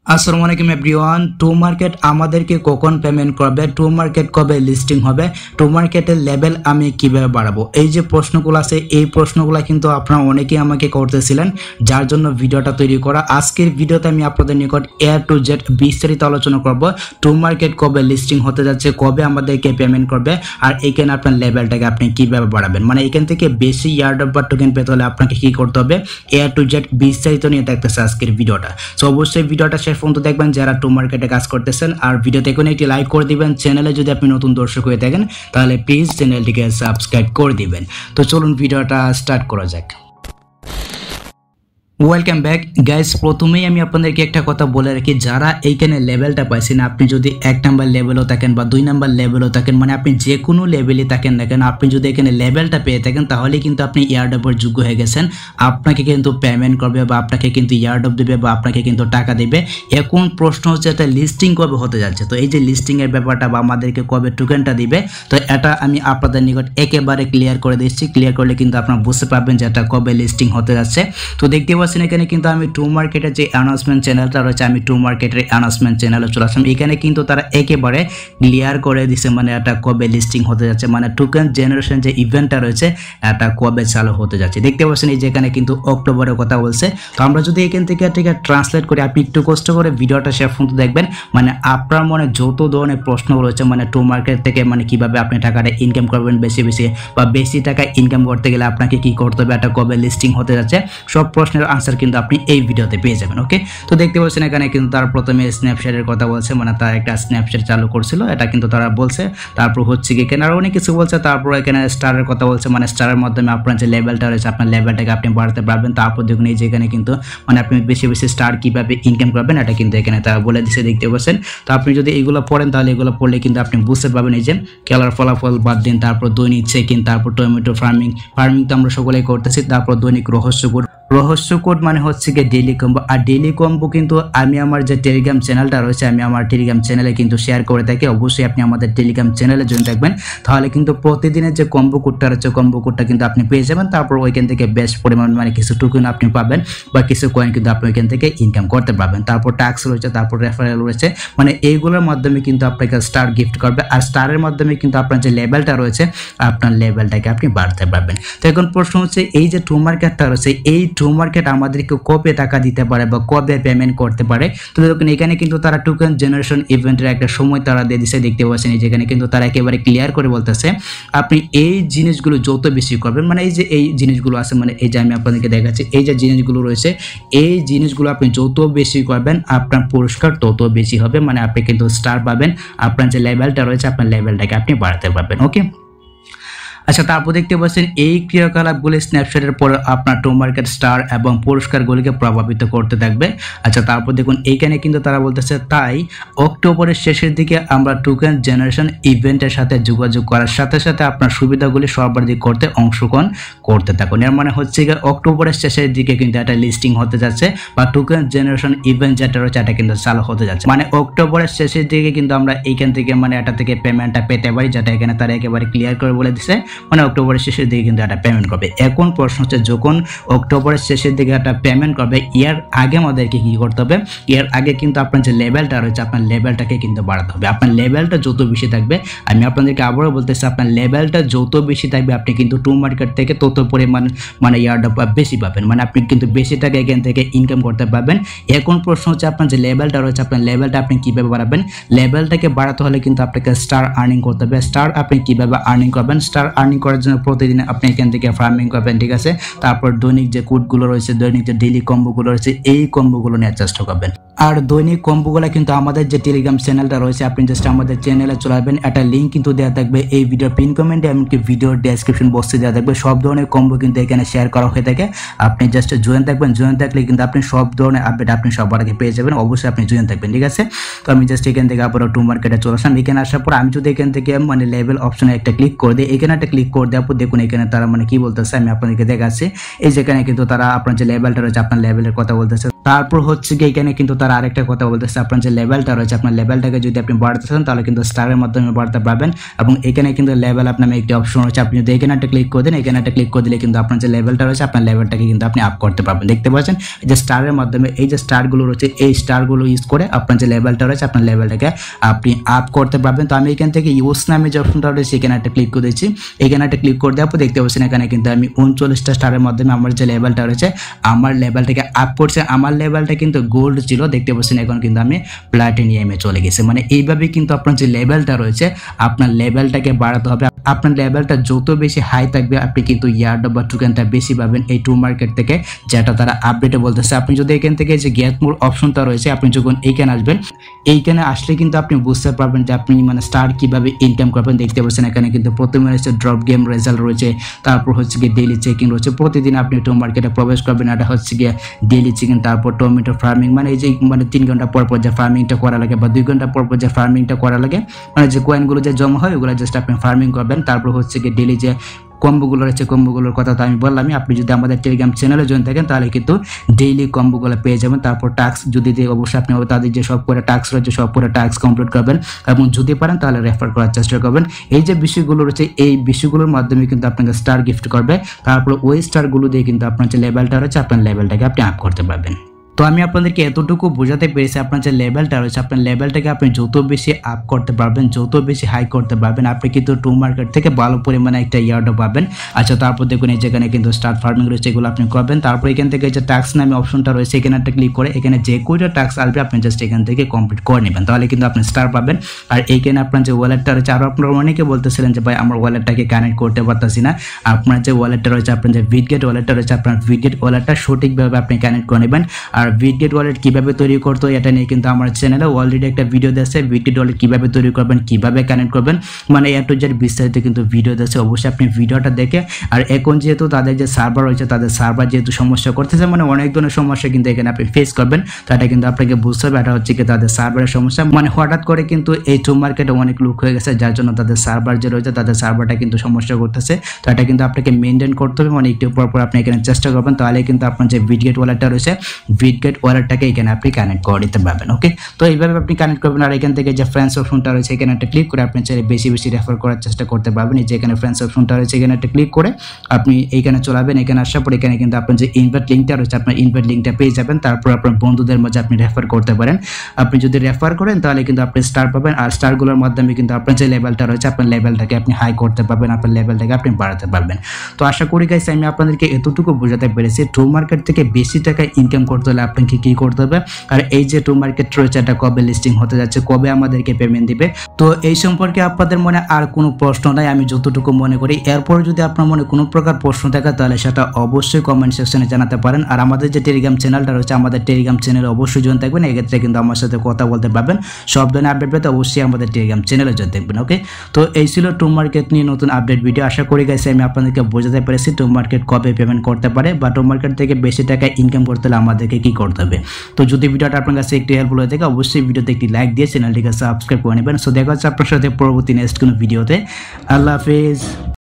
আসসালামু আলাইকুম everyone. To market আমাদেরকে কখন পেমেন্ট করবে, টু মার্কেট কবে লিস্টিং হবে, টু মার্কেটের লেভেল আমি কিভাবে বাড়াবো, এই যে প্রশ্নগুলো আছে এই প্রশ্নগুলো কিন্তু আপনারা অনেকেই আমাকে করতেছিলেন, যার জন্য ভিডিওটা তৈরি করা। আজকের ভিডিওতে আমি আপনাদের নিকট A to Z বিস্তারিত আলোচনা করব। টু মার্কেট কবে লিস্টিং হতে যাচ্ছে, কবে আমাদেরকে পেমেন্ট করবে, আর এখানে আপনার লেভেলটাকে আপনি কিভাবে বাড়াবেন, মানে এখান থেকে বেশি ইয়ারড্রপ বা টোকেন পেতে হলে আপনাকে কি করতে হবে, A to Z বিস্তারিত নিয়ে দেখতেছে আজকের ভিডিওটা। সো অবশ্যই ভিডিওটা শেষ পর্যন্ত দেখবেন যারা টু মার্কেটে কাজ করতেছেন, আর ভিডিওতে এখন একটি লাইক করে দিবেন। চ্যানেলে যদি আপনি নতুন দর্শক হয়ে থাকেন তাহলে প্লিজ চ্যানেলটিকে সাবস্ক্রাইব করে দিবেন। তো চলুন ভিডিওটা স্টার্ট করা যাক। Welcome back guys. প্রথমেই আমি আপনাদেরকে একটা কথা বলে রাখি, যারা এইখানে লেভেলটা পাইছেন, আপনি যদি 1 নাম্বার লেভেলও থাকেন বা 2 নাম্বার লেভেলও থাকেন, মানে আপনি যে কোনো লেভেলে থাকেন না কেন, আপনি যদি এখানে লেভেলটা পেয়ে থাকেন তাহলে কিন্তু আপনি ইয়ারড্রপের যোগ্য হয়ে গেছেন। আপনাকে কিন্তু পেমেন্ট করবে বা আপনাকে কিন্তু ইয়ারড্রপ দেবে বা আপনাকে কিন্তু টাকা দেবে। এখন প্রশ্ন হচ্ছে এটা লিস্টিং কবে হতে যাচ্ছে। তো এই যে লিস্টিং এর ব্যাপারটা বা আমাদেরকে কবে টোকেনটা দিবে, তো এটা আমি আপনাদের নিকট একেবারে ক্লিয়ার করে দিচ্ছি। ক্লিয়ার করলে কিন্তু আপনারা বুঝতে পারবেন যে এটা কবে লিস্টিং হতে যাচ্ছে। তো দেখতে এখানে কিন্তু আমি টু মার্কেটের যে অ্যানাউন্সমেন্ট চ্যানেলটা রয়েছে, আমি টু মার্কেটের অ্যানাউন্সমেন্ট চ্যানেলে চলে আসলাম। এখানে কিন্তু তারা একেবারে ক্লিয়ার করে দিছে, মানে এটা কবে লিস্টিং হতে যাচ্ছে, মানে টোকেন জেনারেশন যে ইভেন্টটা রয়েছে এটা কবে চালু হতে যাচ্ছে। দেখতে পাচ্ছেন এই যেখানে কিন্তু অক্টোবরের কথা বলছে। তো আমরা যদি এখান থেকে ট্রান্সলেট করি, আপনি একটু কষ্ট করে ভিডিওটা শেষ পর্যন্ত দেখবেন, মানে আপনার মনে যত ধরনের প্রশ্ন রয়েছে, মানে টু মার্কেট থেকে মানে কিভাবে আপনি টাকাটা ইনকাম করবেন বেশি বেশি, বা বেশি টাকা ইনকাম করতে গেলে আপনাকে কি করতে হবে, এটা কবে লিস্টিং হতে যাচ্ছে, সব প্রশ্নের আনসার কিন্তু আপনি এই ভিডিওতে পেয়ে যাবেন। ওকে, তো দেখতে পাচ্ছেন এখানে কিন্তু তার প্রথমে স্ন্যাপচ্যাটের কথা বলছে, মানে তার একটা স্ন্যাপচ্যাট চালু করছিল, এটা কিন্তু তারা বলছে। তারপর হচ্ছে কি এখানে আরো অনেক কিছু বলছে। তারপর এখানে স্টারের কথা বলছে, মানে স্টারের মাধ্যমে আপনার যে লেভেলটা রয়েছে আপনার লেভেলটাকে আপনি বাড়াতে পারবেন। তারপর দেখুন এই যেখানে কিন্তু মানে আপনি বেশি বেশি স্টার কিভাবে ইনকাম করবেন এটা কিন্তু এখানে তারা বলে দিচ্ছে, দেখতে পাচ্ছেন। তো আপনি যদি এগুলো পড়েন তাহলে এগুলো পড়লে কিন্তু আপনি বুঝতে পারবেন এই যে খেলার ফলাফল বাদ দিন, তারপর দৈনিক চেকিং, তারপর টমেটো ফার্মিং তো আমরা সকলেই করতেছি। তারপর দৈনিক রহস্য কোড মানে হচ্ছে কি ডেইলি কম্বো। আর ডেইলি কম্বো কিন্তু আমি আমার যে টেলিগ্রাম চ্যানেলটা রয়েছে, আমি আমার টেলিগ্রাম চ্যানেলে কিন্তু শেয়ার করে থাকি। অবশ্যই আপনি আমাদের টেলিগ্রাম চ্যানেলে জয়েন থাকবেন, তাহলে কিন্তু প্রতিদিনের যে কম্বো কোডটা রয়েছে কম্বো কোডটা কিন্তু আপনি পেয়ে যাবেন। তারপর ওইখান থেকে বেশ পরিমাণ মানে কিছু টোকেন আপনি পাবেন বা কিছু কয়েন কিন্তু আপনি ওইখান থেকে ইনকাম করতে পারবেন। তারপর ট্যাক্স রয়েছে, তারপর রেফারেল রয়েছে, মানে এইগুলোর মাধ্যমে কিন্তু আপনাকে স্টার গিফট করবে। আর স্টারের মাধ্যমে কিন্তু আপনার যে লেভেলটা রয়েছে আপনার লেভেলটাকে আপনি বাড়তে পারবেন। তো এখন প্রশ্ন হচ্ছে এই যে টু মার্কেটটা রয়েছে, এই টু মার্কেট আমাদেরকে কবে টাকা দিতে পারে বা কবে পেমেন্ট করতে পারে। তো দেখুন এখানে কিন্তু তারা টোকেন জেনারেশন ইভেন্টের একটা সময় তারা দিয়ে দিচ্ছে, দেখতে পাচ্ছেন যেখানে কিন্তু তারা একেবারে ক্লিয়ার করে বলতেছে আপনি এই জিনিসগুলো যত বেশি করবেন, মানে এই যে এই জিনিসগুলো আছে, মানে এই যে আমি আপনাদেরকে দেখাচ্ছি এই যে জিনিসগুলো রয়েছে, এই জিনিসগুলো আপনি যত বেশি করবেন আপনার পুরস্কার তত বেশি হবে, মানে আপনি কিন্তু স্টার পাবেন, আপনার যে লেভেলটা রয়েছে আপনার লেভেলটাকে আপনি বাড়াতে পারবেন। ওকে, আচ্ছা, তারপর দেখতে পাচ্ছেন এই ক্রিয়াকলাপগুলি স্ন্যাপচ্যাটের পর আপনার টু মার্কেট স্টার এবং পুরস্কারগুলিকে প্রভাবিত করতে থাকবে। আচ্ছা, তারপর দেখুন এইখানে কিন্তু তারা বলতেছে তাই অক্টোবরের শেষের দিকে আমরা টোকেন জেনারেশন ইভেন্টের সাথে যোগাযোগ করার সাথে সাথে আপনার সুবিধাগুলি সর্বাধিক করতে অংশগ্রহণ করতে থাকুন। এর মানে হচ্ছে গিয়ে অক্টোবরের শেষের দিকে কিন্তু একটা লিস্টিং হতে যাচ্ছে বা টোকেন জেনারেশন ইভেন্ট যেটা রয়েছে এটা কিন্তু চালু হতে যাচ্ছে, মানে অক্টোবরের শেষের দিকে কিন্তু আমরা এইখান থেকে মানে এটা থেকে পেমেন্টটা পেতে পারি, যেটা এখানে তারা একেবারে ক্লিয়ার করে বলে দিচ্ছে, মানে অক্টোবরের শেষের দিকে কিন্তু একটা পেমেন্ট করবে। এখন প্রশ্ন হচ্ছে যখন অক্টোবরের শেষের দিকে একটা পেমেন্ট করবে, এর আগে আমাদেরকে কি করতে হবে, এর আগে কিন্তু আপনার যে লেভেলটা রয়েছে আপনার লেভেলটাকে কিন্তু বাড়াতে হবে। আপনার লেভেলটা যত বেশি থাকবে, আমি আপনাদেরকে আবারও বলতেছি, আপনার লেভেলটা যত বেশি থাকবে আপনি কিন্তু টু মার্কেট থেকে তত পরিমাণ মানে ইয়ারড্রপ বেশি পাবেন, মানে আপনি কিন্তু বেশি টাকা এখান থেকে ইনকাম করতে পারবেন। এখন প্রশ্ন হচ্ছে আপনার যে লেভেলটা রয়েছে আপনার লেভেলটা আপনি কিভাবে বাড়াবেন। লেভেলটাকে বাড়াতে হলে কিন্তু আপনাকে স্টার আর্নিং করতে হবে। স্টার আপনি কিভাবে আর্নিং করবেন, স্টার আর্নিং করার জন্য প্রতিদিন আপনি এখান থেকে ফার্মিং করবেন, ঠিক আছে। তারপর দৈনিক যে কোডগুলো রয়েছে, দৈনিক যে ডেইলি কম্বোগুলো রয়েছে এই কম্বোগুলো নেওয়ার চেষ্টা করবেন। আর দৈনিক কম্বোগুলো কিন্তু আমাদের যে টেলিগ্রাম চ্যানেলটা রয়েছে আপনি জাস্ট আমাদের চ্যানেলে চলে আসবেন, একটা লিঙ্ক কিন্তু দেওয়া থাকবে এই ভিডিও পিন কমেন্টে, এমনকি ভিডিওর ডেসক্রিপশন বক্সে দেওয়া থাকবে। সব ধরনের কম্বো কিন্তু এখানে শেয়ার করা হয়ে থাকে, আপনি জাস্ট জয়েন থাকবেন। জয়েন থাকলে কিন্তু আপনি সব ধরনের আপডেট আপনি সবার আগে পেয়ে যাবেন। অবশ্যই আপনি জয়েন থাকবেন, ঠিক আছে। তো আমি জাস্ট এখান থেকে আবার টু মার্কেটে চলে আসলাম। এখানে আসার পর আমি যদি এখান থেকে মানে লেভেল অপশনে একটা ক্লিক করে দিই, এখানে একটা ক্লিক করে দেওয়ার পর দেখুন এখানে তারা মানে কি বলতেছে আমি আপনাদেরকে দেখাচ্ছি। এই যেখানে কিন্তু তারা আপনার যে লেভেলটা রয়েছে আপনার লেভেলের কথা বলতেছে। তারপর হচ্ছে কি এখানে কিন্তু তার আরেকটা কথা বলতেছে, আপনার যে লেভেলটা রয়েছে আপনার লেভেলটাকে যদি আপনি বাড়াতে চান তাহলে কিন্তু স্টারের মাধ্যমে বাড়াতে পারবেন। এবং এখানে কিন্তু লেভেল আপ নামে একটি অপশন রয়েছে, আপনি যদি এখানে একটা ক্লিক করে দেন, এখানে একটা ক্লিক করে দিলে কিন্তু আপনার যে লেভেলটা রয়েছে আপনার লেভেলটাকে কিন্তু আপনি আপ করতে পারবেন। দেখতে পাচ্ছেন যে স্টারের মাধ্যমে এই যে স্টারগুলো রয়েছে এই স্টারগুলো ইউজ করে আপনার যে লেভেলটা রয়েছে আপনার লেভেলটাকে আপনি আপ করতে পারবেন। তো আমি এখান থেকে ইউজ নামে যে অপশনটা রয়েছে এখানে একটা ক্লিক করে দিচ্ছি। এখানে একটা ক্লিক করে দেওয়ার পর দেখতে পাচ্ছেন এখানে কিন্তু আমি 39টা স্টারের মাধ্যমে আমার যে লেভেলটা রয়েছে আমার লেভেলটাকে আপ করছে। আমার লেভেলটা কিন্তু গোল্ড ছিল, দেখতে পাচ্ছেন এখন কিন্তু আমি প্লাটিনিয়ামে চলে গেছি। মানে এইভাবে কিন্তু আপনার যে লেভেলটা রয়েছে আপনার লেভেলটাকে বাড়াতে হবে। আপনার লেভেলটা যত বেশি হাই থাকবে আপনি কিন্তু ইয়ারড্রপ বা টোকেনটা বেশি পাবেন এই টু মার্কেট থেকে, যেটা তারা আপডেটে বলতেছে। আপনি যদি এখান থেকে যে গেট মোর অপশনটা রয়েছে আপনি যখন এইখানে আসবেন, এইখানে আসলে কিন্তু আপনি বুঝতে পারবেন যে আপনি মানে স্টার কিভাবে ইনকাম করবেন। দেখতে পাচ্ছেন এখানে কিন্তু প্রথমে রয়েছে ড্রপ গেম রেজাল্ট রয়েছে, তারপর হচ্ছে গিয়ে ডেইলি চেকিং রয়েছে। প্রতিদিন আপনি টু মার্কেটে প্রবেশ করবেন, এটা হচ্ছে গিয়ে ডেইলি চেকিং। তারপর টমেটো ফার্মিং, মানে এই যে মানে 3 ঘন্টা পর পর যে ফার্মিংটা করা লাগে বা 2 ঘন্টা পর পর যে ফার্মিংটা করা লাগে, মানে যে কয়েনগুলো যে জমা হয় ওগুলো জাস্ট আপনি ফার্মিং করবেন। তারপর হচ্ছে গিয়ে ডেইলি যে কম্বোগুলো রয়েছে কম্বোগুলোর কথা তো আমি বললামই, আপনি যদি আমাদের টেলিগ্রাম চ্যানেলে জয়েন থাকেন তাহলে কিন্তু ডেইলি কম্বোগুলো পেয়ে যাবেন। তারপর টাস্ক যদি দিয়ে অবশ্যই আপনি তাদের যে সব করে টাস্ক রয়েছে সব করে টাস্ক কমপ্লিট করবেন এবং যদি পারেন তাহলে রেফার করার চেষ্টা করবেন। এই যে বিষয়গুলো রয়েছে এই বিষয়গুলোর মাধ্যমে কিন্তু আপনাকে স্টার গিফট করবে। তারপর ওই স্টারগুলো দিয়ে কিন্তু আপনার যে লেভেলটা রয়েছে আপনার লেভেলটাকে আপনি আপ করতে পারবেন। তো আমি আপনাদেরকে এতটুকু বোঝাতে পেরেছি আপনার যে লেভেলটা রয়েছে আপনার লেভেলটাকে আপনি যত বেশি আপ করতে পারবেন, যত বেশি হাই করতে পারবেন, আপনি কিন্তু টু মার্কেট থেকে ভালো পরিমাণে একটা ইয়ার্ডও পাবেন। আচ্ছা, তারপর দেখুন এই যেখানে কিন্তু স্টার্ট ফার্মিং রয়েছে এগুলো আপনি করবেন। তারপর এখান থেকে যে টাস্ক নামে অপশনটা রয়েছে এখানে একটা ক্লিক করে এখানে যে কয়টা টাস্ক আসবে আপনি জাস্ট এখান থেকে কমপ্লিট করে নেবেন, তাহলে কিন্তু আপনি স্টার পাবেন। আর এইখানে আপনার যে ওয়ালেটটা রয়েছে, আরও আপনারা অনেকে বলতেছিলেন যে ভাই আমার ওয়ালেটটাকে কানেক্ট করতে পারতেছি না। আপনার যে ওয়ালেটটা রয়েছে আপনার যে বিটগেট ওয়ালেটটা রয়েছে আপনার বিটগেট ওয়ালেটটা সঠিকভাবে আপনি কানেক্ট করে নেবেন। আর বিটগেট ওয়ালেট কিভাবে তৈরি করতে হয় এটা নিয়ে কিন্তু আমার চ্যানেলে অলরেডি একটা ভিডিও দিয়েছে, বিটগেট ওয়ালেট কিভাবে তৈরি করবেন, কিভাবে কানেক্ট করবেন, মানে এ টু জেড বিস্তারিত কিন্তু ভিডিও দিয়েছে। অবশ্যই আপনি ভিডিওটা দেখে, আর এখন যেহেতু তাদের যে সার্ভার রয়েছে তাদের সার্ভার যেহেতু সমস্যা করতেছে, মানে অনেক ধরনের সমস্যা কিন্তু এখানে আপনি ফেস করবেন, তো এটা কিন্তু আপনাকে বুঝতে হবে এটা হচ্ছে কি তাদের সার্ভারের সমস্যা। মানে হঠাৎ করে কিন্তু এই টু মার্কেটে অনেক লোক হয়ে গেছে যার জন্য তাদের সার্ভার যে রয়েছে তাদের সার্ভারটা কিন্তু সমস্যা করতেছে। তো এটা কিন্তু আপনাকে মেনটেন করতে হবে, মানে একটু পর আপনি এখানে চেষ্টা করবেন, তাহলে কিন্তু আপনার যে বিটগেট ওয়ালেটটা রয়েছে বিটগেট ওয়ালেটটাকে এখানে আপনি কানেক্ট করে দিতে পারবেন। ওকে, তো এইভাবে আপনি কানেক্ট করবেন। আর এখান থেকে যে ফ্রেন্ডস অপশনটা রয়েছে এখানে একটা ক্লিক করে আপনি চাইলে বেশি বেশি রেফার করার চেষ্টা করতে পারবেন। এই যে এখানে ফ্রেন্ডস অপশনটা রয়েছে এখানে একটা ক্লিক করে আপনি এইখানে চলে আসবেন। এখানে আসার পর এখানে কিন্তু আপনার যে ইনভাইট লিঙ্কটা রয়েছে আপনার ইনভাইট লিঙ্কটা পেয়ে যাবেন। তারপর আপনার বন্ধুদের মাঝে আপনি রেফার করতে পারেন। আপনি যদি রেফার করেন তাহলে কিন্তু আপনি স্টার পাবেন, আর স্টারগুলোর মাধ্যমে কিন্তু আপনার যে লেভেলটা রয়েছে আপনার লেভেলটাকে আপনি হাই করতে পারবেন, আপনার লেভেলটাকে আপনি বাড়াতে পারবেন। তো আশা করি গাইস আমি আপনাদেরকে এতটুকু বোঝাতে পেরেছি টু মার্কেট থেকে বেশি টাকা ইনকাম করতে হলে আপনাকে কি করতে হবে, আর এই যে টু মার্কেট রয়েছে এটা কবে লিস্টিং হতে যাচ্ছে, কবে আমাদেরকে পেমেন্ট দিবে। তো এই সম্পর্কে আপনাদের মনে আর কোনো প্রশ্ন নাই আমি যতটুকু মনে করি। এরপর যদি আপনার মনে কোনো প্রকার প্রশ্ন থাকে তাহলে সেটা অবশ্যই কমেন্ট সেকশনে জানাতে পারেন। আর আমাদের যে টেলিগ্রাম চ্যানেলটা রয়েছে আমাদের টেলিগ্রাম চ্যানেলে অবশ্যই জয়েন থাকবেন, এক্ষেত্রে কিন্তু আমার সাথে কথা বলতে পারবেন। সব ধরনের আপডেট পেতে অবশ্যই আমাদের টেলিগ্রাম চ্যানেলে জয়েন থাকবেন। ওকে, তো এই ছিল টু মার্কেট নিয়ে নতুন আপডেট ভিডিও। আশা করি গাইস আমি আপনাদেরকে বোঝাতে পেরেছি টু মার্কেট কবে পেমেন্ট করতে পারে বা টু মার্কেট থেকে বেশি টাকা ইনকাম করতে হলে আমাদেরকে কি করতে হবে। তো যদি ভিডিওটা আপনার কাছে একটু হেল্পফুল হয়ে থাকে অবশ্যই ভিডিওতে একটি লাইক দিয়ে চ্যানেলটিকে সাবস্ক্রাইব করে নেবেন। সো দেখা হচ্ছে আপনার সাথে পরবর্তী নেক্সট কোনো ভিডিওতে। আল্লাহ হাফেজ।